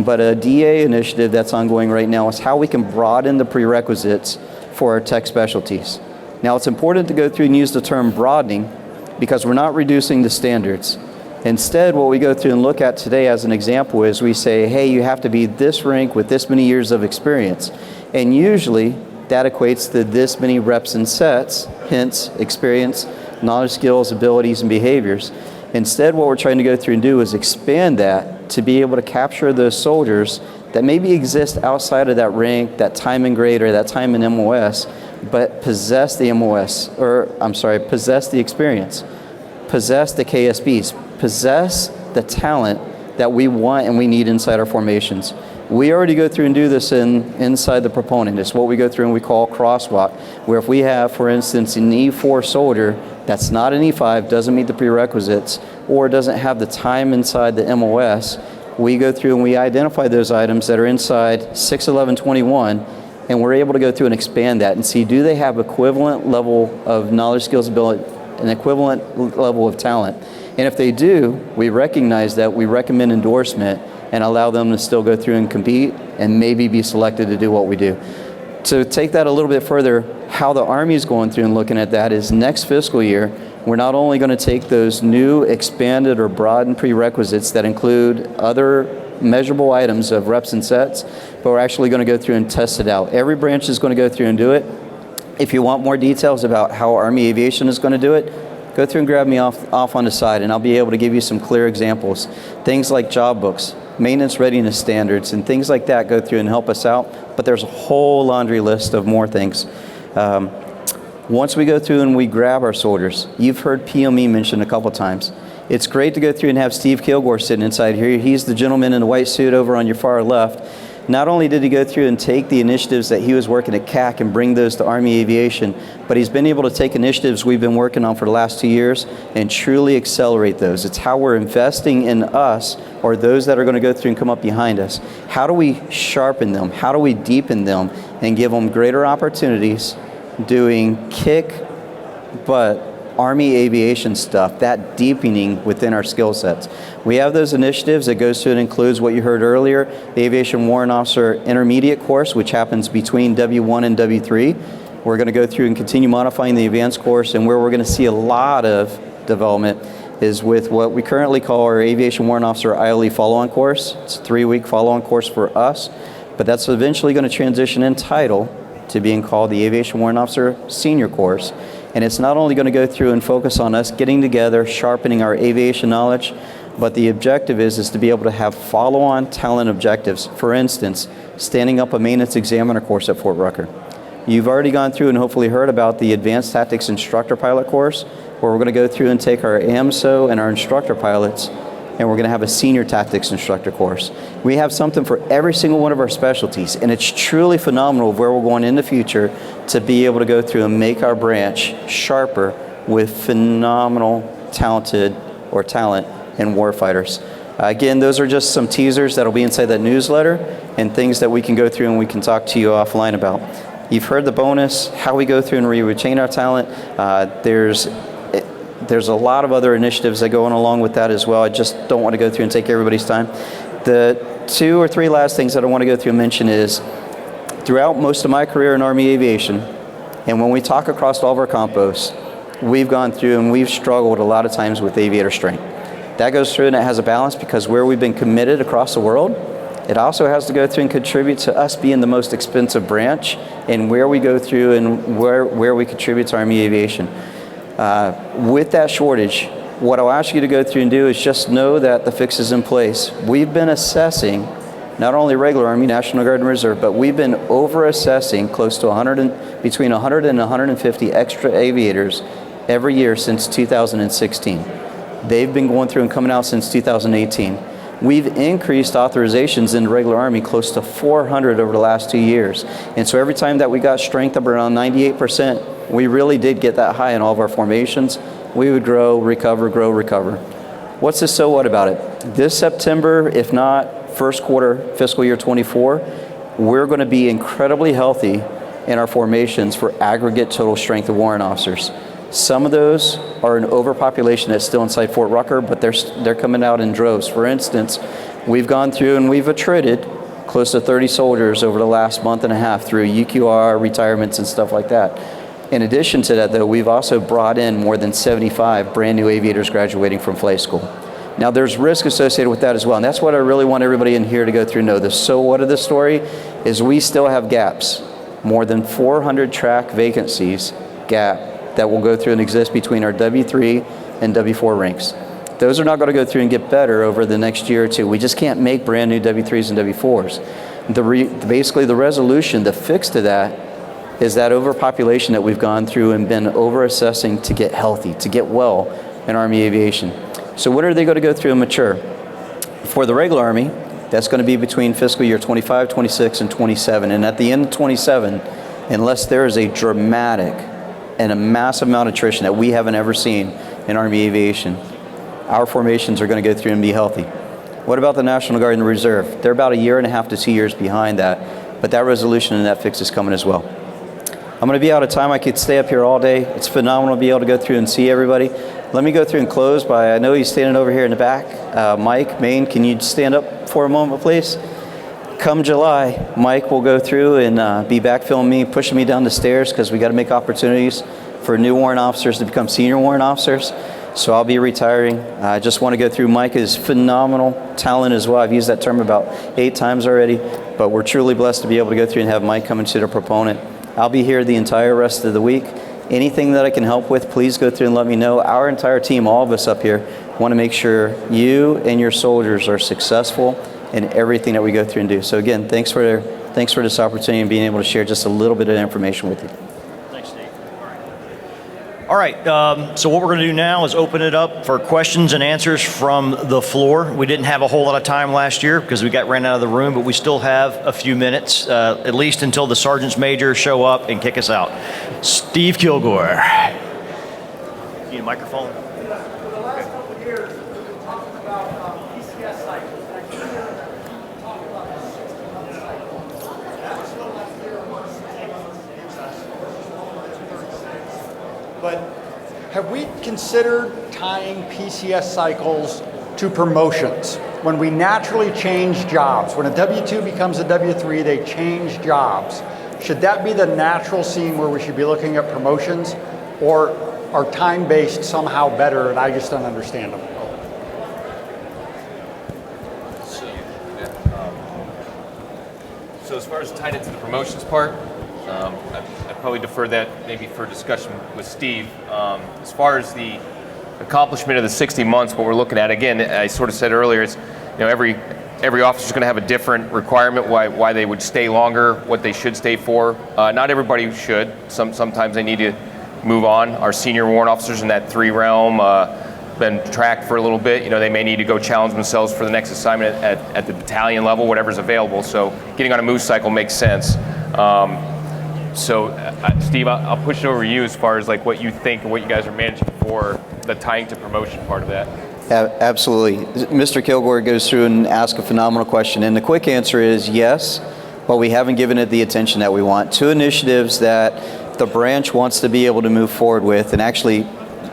but a DA initiative that's ongoing right now is how we can broaden the prerequisites for our tech specialties. Now, it's important to go through and use the term broadening, because we're not reducing the standards. Instead, what we go through and look at today as an example is we say, hey, you have to be this rank with this many years of experience. And usually that equates to this many reps and sets, hence experience, knowledge, skills, abilities, and behaviors. Instead, what we're trying to go through and do is expand that to be able to capture those soldiers that maybe exist outside of that rank, that time in grade, or that time in MOS, but possess the possess the experience, possess the KSBs, possess the talent that we want and we need inside our formations. We already go through and do this inside the proponent. It's what we go through and we call crosswalk, where if we have, for instance, an E4 soldier that's not an E5, doesn't meet the prerequisites, or doesn't have the time inside the MOS, we go through and we identify those items that are inside 61121, and we're able to go through and expand that and see, do they have equivalent level of knowledge, skills, ability, an equivalent level of talent? And if they do, we recognize that, we recommend endorsement and allow them to still go through and compete and maybe be selected to do what we do. To take that a little bit further, how the Army is going through and looking at that is next fiscal year, we're not only going to take those new expanded or broadened prerequisites that include other measurable items of reps and sets, but we're actually going to go through and test it out. Every branch is going to go through and do it. If you want more details about how Army Aviation is going to do it, go through and grab me off on the side, and I'll be able to give you some clear examples. Things like job books, maintenance readiness standards, and things like that go through and help us out, but there's a whole laundry list of more things. Once we go through and we grab our soldiers, you've heard PME mentioned a couple times. It's great to go through and have Steve Kilgore sitting inside here. He's the gentleman in the white suit over on your far left. Not only did he go through and take the initiatives that he was working at CAC and bring those to Army Aviation, but he's been able to take initiatives we've been working on for the last 2 years and truly accelerate those. It's how we're investing in us, or those that are going to go through and come up behind us. How do we sharpen them? How do we deepen them and give them greater opportunities doing kick butt Army Aviation stuff, that deepening within our skill sets? We have those initiatives that goes through and includes what you heard earlier, the Aviation Warrant Officer Intermediate course, which happens between W1 and W3. We're going to go through and continue modifying the advanced course, and where we're going to see a lot of development is with what we currently call our Aviation Warrant Officer ILE follow-on course. It's a 3-week follow-on course for us, but that's eventually going to transition in title to being called the Aviation Warrant Officer Senior course. And it's not only going to go through and focus on us getting together, sharpening our aviation knowledge, but the objective is to be able to have follow-on talent objectives. For instance, standing up a maintenance examiner course at Fort Rucker. You've already gone through and hopefully heard about the Advanced Tactics Instructor Pilot course, where we're going to go through and take our AMSO and our instructor pilots, and we're going to have a Senior Tactics Instructor course. We have something for every single one of our specialties, and it's truly phenomenal where we're going in the future to be able to go through and make our branch sharper with phenomenal talent and warfighters. Again, those are just some teasers that'll be inside that newsletter and things that we can go through and we can talk to you offline about. You've heard the bonus, how we go through and retain our talent. There's a lot of other initiatives that go on along with that as well. I just don't want to go through and take everybody's time. The 2 or 3 last things that I want to go through and mention is, throughout most of my career in Army Aviation, and when we talk across all of our compos, we've gone through and we've struggled a lot of times with aviator strength. That goes through and it has a balance, because where we've been committed across the world, it also has to go through and contribute to us being the most expensive branch, and where we go through and where we contribute to Army Aviation. With that shortage, what I'll ask you to go through and do is just know that the fix is in place. We've been assessing not only regular Army, National Guard, and Reserve, but we've been over-assessing close to between 100 and 150 extra aviators every year since 2016. They've been going through and coming out since 2018. We've increased authorizations in the regular Army close to 400 over the last 2 years. And so every time that we got strength up around 98%, we really did get that high in all of our formations. We would grow, recover, grow, recover. What's the so what about it? This September, if not first quarter fiscal year 24, we're going to be incredibly healthy in our formations for aggregate total strength of warrant officers. Some of those are an overpopulation that's still inside Fort Rucker, but they're coming out in droves. For instance, we've gone through and we've attrited close to 30 soldiers over the last month and a half through UQR, retirements, and stuff like that. In addition to that, though, we've also brought in more than 75 brand new aviators graduating from flight school. Now there's risk associated with that as well, and that's what I really want everybody in here to go through and know. The so what of the story is we still have gaps, more than 400 track vacancies gap that will go through and exist between our W3 and W4 ranks. Those are not going to go through and get better over the next year or two. We just can't make brand new W3s and W4s. Basically the resolution, the fix to that is that overpopulation that we've gone through and been over-assessing to get healthy, to get well in Army aviation. So when are they going to go through and mature? For the regular Army, that's going to be between fiscal year 25, 26, and 27. And at the end of 27, unless there is a dramatic and a massive amount of attrition that we haven't ever seen in Army aviation, our formations are going to go through and be healthy. What about the National Guard and the Reserve? They're about 1.5 to 2 years behind that, but that resolution and that fix is coming as well. I'm going to be out of time. I could stay up here all day. It's phenomenal to be able to go through and see everybody. Let me go through and close by, I know he's standing over here in the back. Mike, Maine, can you stand up for a moment, please? Come July, Mike will go through and be backfilling me, pushing me down the stairs because we got to make opportunities for new warrant officers to become senior warrant officers. So I'll be retiring. I just want to go through. Mike is phenomenal talent as well. I've used that term about 8 times already, but we're truly blessed to be able to go through and have Mike come and see the proponent. I'll be here the entire rest of the week. Anything that I can help with, please go through and let me know. Our entire team, all of us up here, want to make sure you and your soldiers are successful in everything that we go through and do. So again, thanks for this opportunity and being able to share just a little bit of information with you. Thanks, Steve. All right, so what we're going to do now is open it up for questions and answers from the floor. We didn't have a whole lot of time last year because we got ran out of the room, but we still have a few minutes, at least until the sergeants major show up and kick us out. Steve Kilgore. You need a microphone? For the last couple of years, we've talked about PCS cycles. Talk about the 60-month cycle. We're still not clear on what 60 months gives us. But have we considered tying PCS cycles to promotions? When we naturally change jobs, when a W-2 becomes a W-3, they change jobs. Should that be the natural scene where we should be looking at promotions? Or are time-based somehow better and I just don't understand them? So as far as tied into the promotions part, I'd probably defer that maybe for discussion with Steve. As far as the accomplishment of the 60 months, what we're looking at, again, I sort of said earlier, it's, every officer is going to have a different requirement why they would stay longer, what they should stay for. Not everybody should. Sometimes they need to move on. Our senior warrant officers in that 3 realm been tracked for a little bit. They may need to go challenge themselves for the next assignment at the battalion level, whatever's available. So getting on a move cycle makes sense. Steve, I'll push it over to you as far as like what you think and what you guys are managing for the tying to promotion part of that. Absolutely. Mr. Kilgore goes through and asks a phenomenal question, and the quick answer is yes, but we haven't given it the attention that we want. 2 initiatives that the branch wants to be able to move forward with, and actually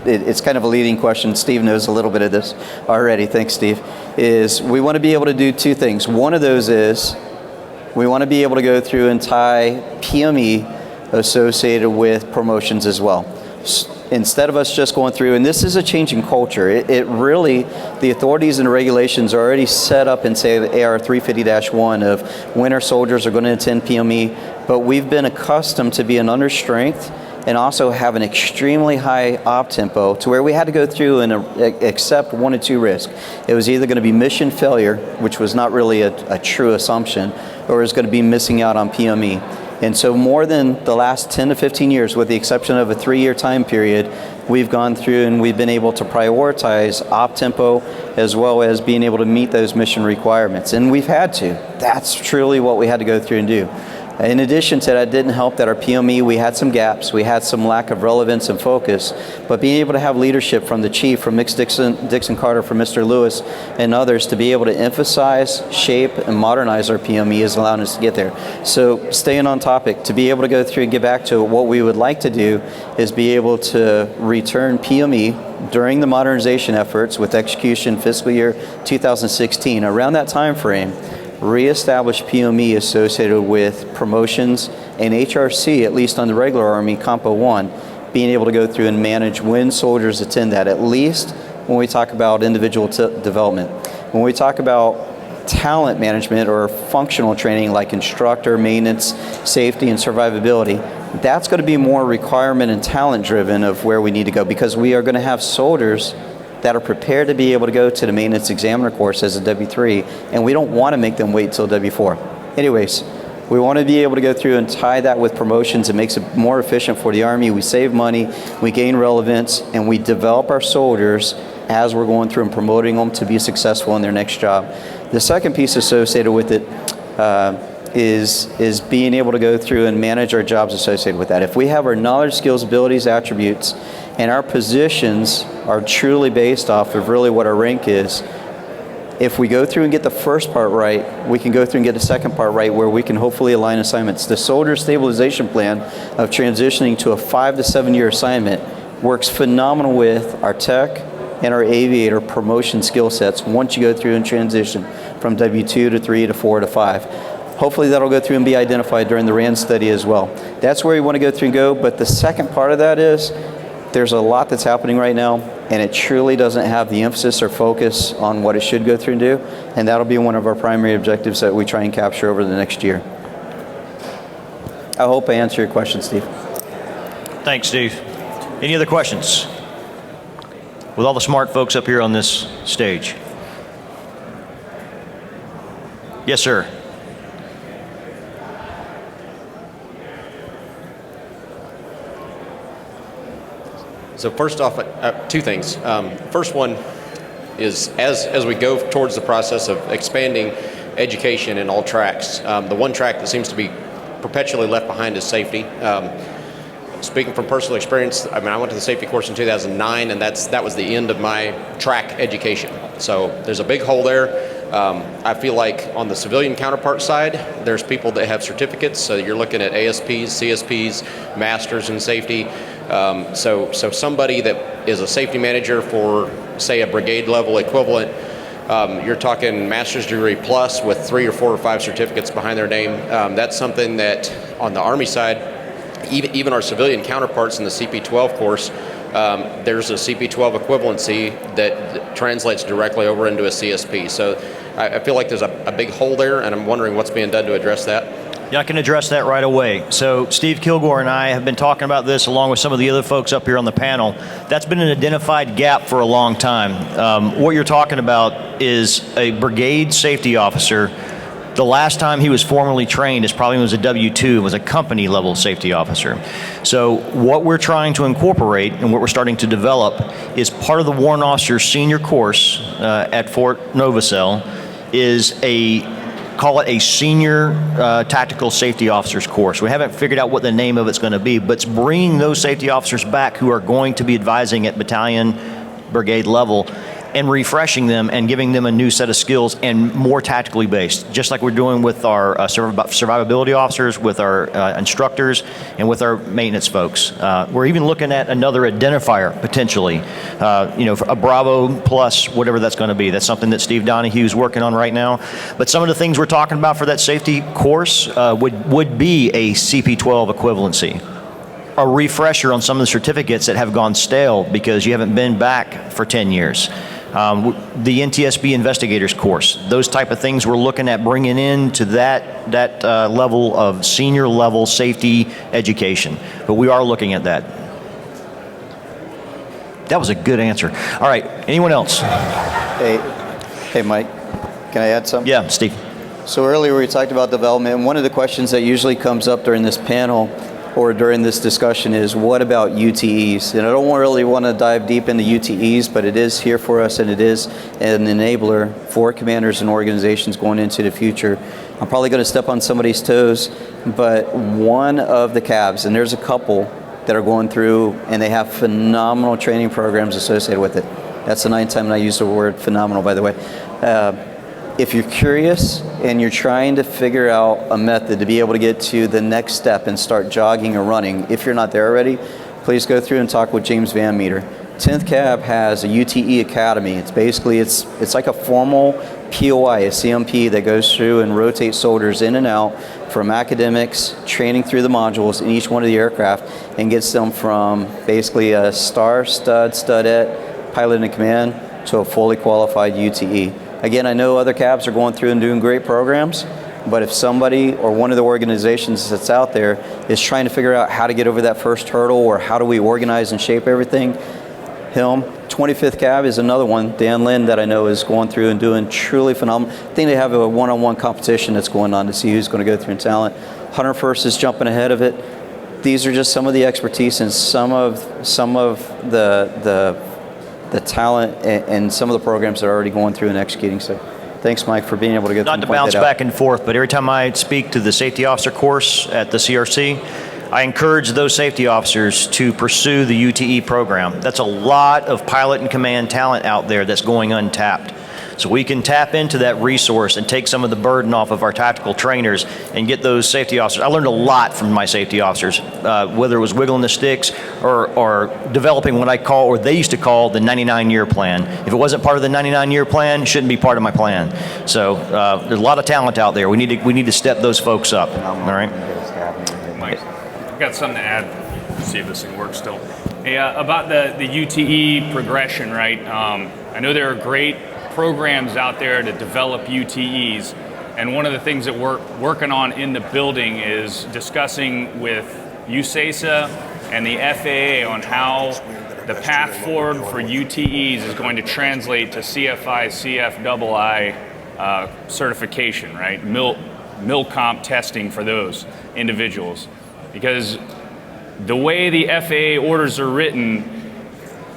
it's kind of a leading question. Steve knows a little bit of this already. Thanks, Steve. Is we want to be able to do 2 things. One of those is we want to be able to go through and tie PME associated with promotions as well. Instead of us just going through, and this is a change in culture, it really, the authorities and the regulations are already set up in, say, the AR 350-1 of when our soldiers are going to attend PME, but we've been accustomed to being under strength and also have an extremely high op tempo to where we had to go through and accept 1 or 2 risks. It was either going to be mission failure, which was not really a true assumption, or it was going to be missing out on PME. And so more than the last 10 to 15 years, with the exception of a 3-year time period, we've gone through and we've been able to prioritize op tempo as well as being able to meet those mission requirements. And we've had to. That's truly what we had to go through and do. In addition to that, it didn't help that our PME, we had some gaps, we had some lack of relevance and focus, but being able to have leadership from the chief, from Mix Dixon Carter, from Mr. Lewis, and others to be able to emphasize, shape, and modernize our PME is allowing us to get there. So staying on topic, to be able to go through and get back to what we would like to do is be able to return PME during the modernization efforts with execution fiscal year 2016. Around that time frame, reestablish PME associated with promotions and HRC, at least on the regular Army Compo 1, being able to go through and manage when soldiers attend that, at least when we talk about individual development. When we talk about talent management or functional training like instructor, maintenance, safety, and survivability, that's going to be more requirement and talent driven of where we need to go, because we are going to have soldiers that are prepared to be able to go to the maintenance examiner course as a W3, and we don't want to make them wait till W4. Anyways, we want to be able to go through and tie that with promotions. It makes it more efficient for the Army. We save money, we gain relevance, and we develop our soldiers as we're going through and promoting them to be successful in their next job. The second piece associated with it is being able to go through and manage our jobs associated with that. If we have our knowledge, skills, abilities, attributes, and our positions are truly based off of really what our rank is, if we go through and get the first part right, we can go through and get the second part right, where we can hopefully align assignments. The soldier stabilization plan of transitioning to a 5 to 7 year assignment works phenomenal with our tech and our aviator promotion skill sets once you go through and transition from W2 to 3 to 4 to 5. Hopefully that'll go through and be identified during the RAND study as well. That's where you want to go through and go, but the second part of that is there's a lot that's happening right now, and it truly doesn't have the emphasis or focus on what it should go through and do, and that'll be one of our primary objectives that we try and capture over the next year. I hope I answered your question, Steve. Thanks, Steve. Any other questions? With all the smart folks up here on this stage. Yes, sir. So first off, two things. First one is as we go towards the process of expanding education in all tracks, the one track that seems to be perpetually left behind is safety. Speaking from personal experience, I mean, I went to the safety course in 2009, and that was the end of my track education. So there's a big hole there. I feel like on the civilian counterpart side, there's people that have certificates. So you're looking at ASPs, CSPs, masters in safety. So somebody that is a safety manager for, say, a brigade level equivalent, you're talking master's degree plus with 3 or 4 or 5 certificates behind their name. That's something that on the Army side, even our civilian counterparts in the CP12 course, there's a CP12 equivalency that translates directly over into a CSP. So I feel like there's a big hole there, and I'm wondering what's being done to address that. Yeah, I can address that right away. So Steve Kilgore and I have been talking about this along with some of the other folks up here on the panel. That's been an identified gap for a long time. What you're talking about is a brigade safety officer. The last time he was formally trained is probably when he was a W2, was a company level safety officer. So what we're trying to incorporate and what we're starting to develop is part of the Warrant Officer Senior course at Fort Novacell is call it a Senior Tactical Safety Officers course. We haven't figured out what the name of it's going to be, but it's bringing those safety officers back who are going to be advising at battalion, brigade level, and refreshing them and giving them a new set of skills and more tactically based, just like we're doing with our survivability officers, with our instructors, and with our maintenance folks. We're even looking at another identifier potentially, a Bravo plus, whatever that's going to be. That's something that Steve Donahue's working on right now. But some of the things we're talking about for that safety course would be a CP12 equivalency, a refresher on some of the certificates that have gone stale because you haven't been back for 10 years. The NTSB investigators course, those type of things we're looking at bringing into that level of senior level safety education. But we are looking at that. That was a good answer. All right, anyone else? Hey, Mike, can I add something? Yeah, Steve. So earlier we talked about development, and one of the questions that usually comes up during this panel or during this discussion is, what about UTEs? And I don't really want to dive deep into UTEs, but it is here for us, and it is an enabler for commanders and organizations going into the future. I'm probably going to step on somebody's toes, but one of the cabs, and there's a couple that are going through, and they have phenomenal training programs associated with it. That's the 9th time I used the word phenomenal, by the way. If you're curious and you're trying to figure out a method to be able to get to the next step and start jogging or running, if you're not there already, please go through and talk with James Van Meter. 10th Cab has a UTE Academy. It's basically, it's like a formal POI, a CMP that goes through and rotates soldiers in and out from academics, training through the modules in each one of the aircraft, and gets them from basically a star, stud, studette, pilot in command to a fully qualified UTE. Again, I know other cabs are going through and doing great programs, but if somebody or one of the organizations that's out there is trying to figure out how to get over that first hurdle or how do we organize and shape everything, Helm, 25th Cab is another one. Dan Lynn that I know is going through and doing truly phenomenal. I think they have a one-on-one competition that's going on to see who's going to go through in talent. 101st is jumping ahead of it. These are just some of the expertise and some of the talent and some of the programs that are already going through and executing. So thanks, Mike, for being able to go through Not and to point bounce that out. back and forth, but every time I speak to the safety officer course at the CRC, I encourage those safety officers to pursue the UTE program. That's a lot of pilot and command talent out there that's going untapped. So we can tap into that resource and take some of the burden off of our tactical trainers and get those safety officers. I learned a lot from my safety officers, whether it was wiggling the sticks or developing what I call, or they used to call, the 99-year plan. If it wasn't part of the 99-year plan, it shouldn't be part of my plan. So there's a lot of talent out there. We need to step those folks up. All right. Mike, I've got something to add. See if this thing works still. Hey, about the UTE progression, right? I know there are great programs out there to develop UTEs, and one of the things that we're working on in the building is discussing with USASA and the FAA on how the path forward for UTEs is going to translate to CFI, CFII certification, right? MILCOMP testing for those individuals. Because the way the FAA orders are written,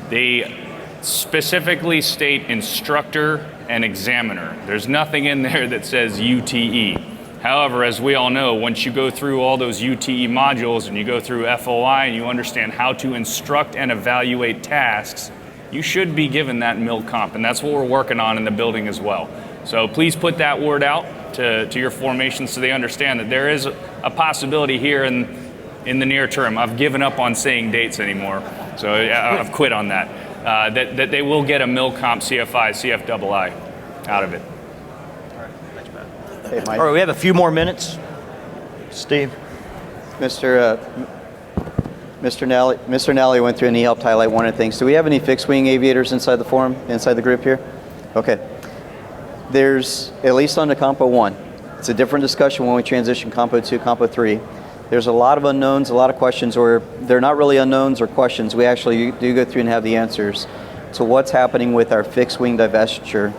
they specifically state instructor and examiner. There's nothing in there that says UTE. However, as we all know, once you go through all those UTE modules and you go through FOI and you understand how to instruct and evaluate tasks, you should be given that MILCOMP, and that's what we're working on in the building as well. So please put that word out to your formations so they understand that there is a possibility here in the near term. I've given up on saying dates anymore, so I've quit on that. That they will get a MILCOMP CFI, CFII out of it. Hey, Mike. All right, we have a few more minutes. Steve. Mr. Nally went through and he helped highlight one of the things. Do we have any fixed-wing aviators inside the forum, inside the group here? Okay. There's, at least on the Compo 1, it's a different discussion when we transition Compo 2, Compo 3. There's a lot of unknowns, a lot of questions, or they're not really unknowns or questions. We actually do go through and have the answers to what's happening with our fixed-wing divestiture,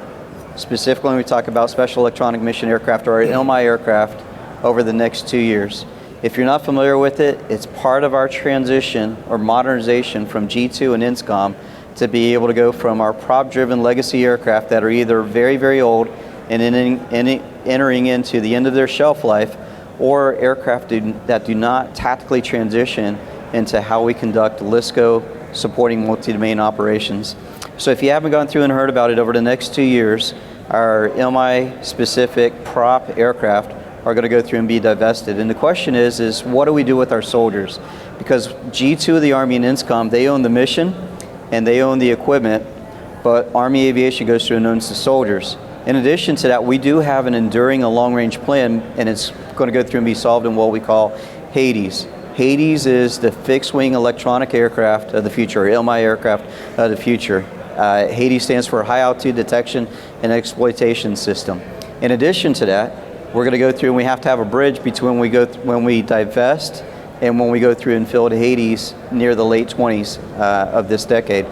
specifically when we talk about special electronic mission aircraft or our LMI aircraft over the next 2 years. If you're not familiar with it, it's part of our transition or modernization from G2 and INSCOM to be able to go from our prop-driven legacy aircraft that are either very, very old and entering into the end of their shelf life, or aircraft that do not tactically transition into how we conduct LISCO supporting multi-domain operations. So if you haven't gone through and heard about it, over the next 2 years, our LMI-specific prop aircraft are going to go through and be divested. And the question is what do we do with our soldiers? Because G2 of the Army and INSCOM, they own the mission and they own the equipment, but Army Aviation goes through and owns the soldiers. In addition to that, we do have an enduring a long-range plan, and it's going to go through and be solved in what we call Hades. Hades is the fixed-wing electronic aircraft of the future, or LMI aircraft of the future. Hades stands for High Altitude Detection and Exploitation System. In addition to that, we're going to go through and we have to have a bridge between when we divest and when we go through and fill Hades near the late 20s of this decade.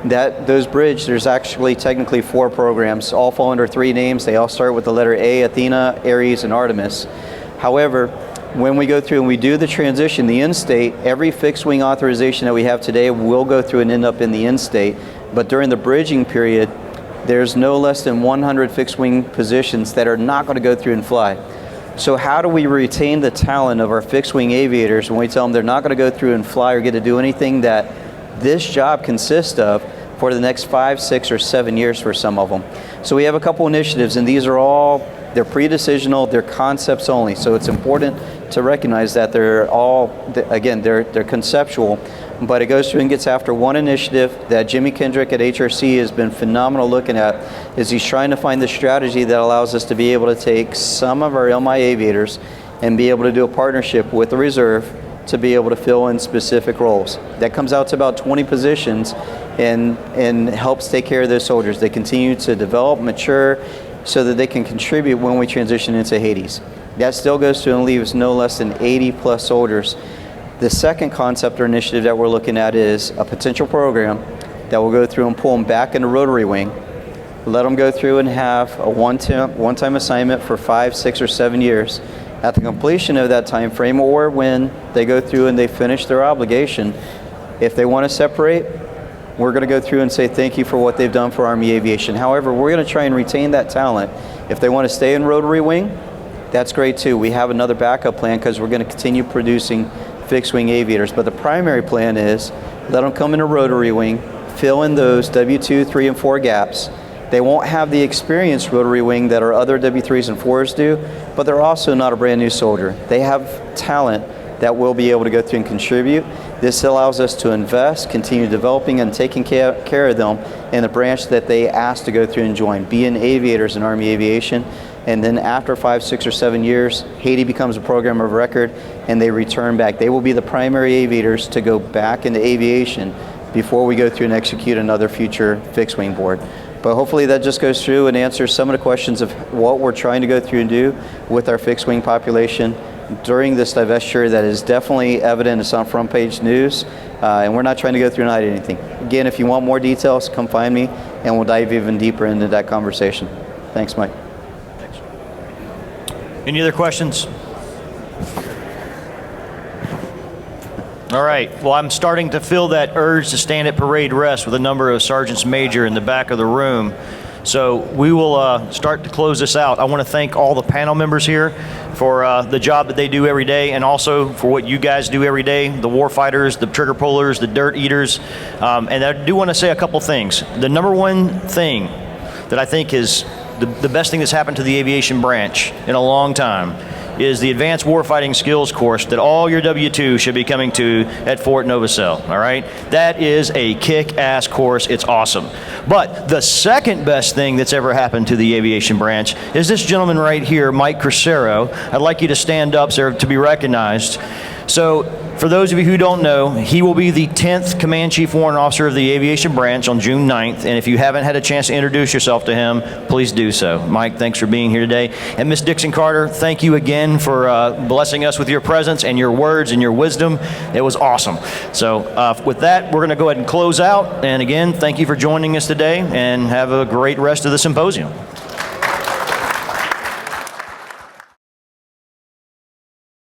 Those bridges, there's actually technically 4 programs, all fall under 3 names. They all start with the letter A: Athena, Ares, and Artemis. However, when we go through and we do the transition, the end state, every fixed wing authorization that we have today will go through and end up in the end state. But during the bridging period, there's no less than 100 fixed wing positions that are not going to go through and fly. So how do we retain the talent of our fixed wing aviators when we tell them they're not going to go through and fly or get to do anything that this job consists of for the next 5, 6, or 7 years for some of them? So we have a couple initiatives, and these are all, they're pre-decisional, they're concepts only. So it's important to recognize that they're all, again, they're conceptual, but it goes through and gets after one initiative that Jimmy Kendrick at HRC has been phenomenal looking at, is he's trying to find the strategy that allows us to be able to take some of our LMI aviators and be able to do a partnership with the reserve to be able to fill in specific roles. That comes out to about 20 positions, and helps take care of those soldiers. They continue to develop, mature, so that they can contribute when we transition into Hades. That still goes to and leaves no less than 80 plus soldiers. The second concept or initiative that we're looking at is a potential program that will go through and pull them back into rotary wing, let them go through and have a one-time assignment for 5, 6, or 7 years. At the completion of that time frame, or when they go through and they finish their obligation, if they want to separate, we're going to go through and say thank you for what they've done for Army Aviation. However, we're going to try and retain that talent. If they want to stay in rotary wing, that's great too. We have another backup plan because we're going to continue producing fixed-wing aviators. But the primary plan is let them come into rotary wing, fill in those W2, 3, and 4 gaps. They won't have the experienced rotary wing that our other W3s and 4s do, but they're also not a brand new soldier. They have talent that will be able to go through and contribute. This allows us to invest, continue developing and taking care of them in the branch that they asked to go through and join, being aviators in Army Aviation. And then after 5, 6, or 7 years, Haiti becomes a program of record and they return back. They will be the primary aviators to go back into aviation before we go through and execute another future fixed wing board. But hopefully that just goes through and answers some of the questions of what we're trying to go through and do with our fixed wing population during this divestiture that is definitely evident. It's on front page news, and we're not trying to go through and hide anything. Again, if you want more details, come find me and we'll dive even deeper into that conversation. Thanks, Mike. Thanks. Any other questions? All right, well, I'm starting to feel that urge to stand at parade rest with a number of sergeants major in the back of the room. So we will start to close this out. I want to thank all the panel members here for the job that they do every day, and also for what you guys do every day, the war fighters, the trigger pullers, the dirt eaters. And I do want to say a couple things. The number one thing that I think is the best thing that's happened to the aviation branch in a long time is the Advanced Warfighting Skills course that all your W-2 should be coming to at Fort Novacell, all right? That is a kick-ass course. It's awesome. But the second best thing that's ever happened to the aviation branch is this gentleman right here, Mike Crucero. I'd like you to stand up, sir, to be recognized. So for those of you who don't know, he will be the 10th Command Chief Warrant Officer of the Aviation Branch on June 9th. And if you haven't had a chance to introduce yourself to him, please do so. Mike, thanks for being here today. And Miss Dixon Carter, thank you again for blessing us with your presence and your words and your wisdom. It was awesome. So with that, we're going to go ahead and close out. And again, thank you for joining us today, and have a great rest of the symposium.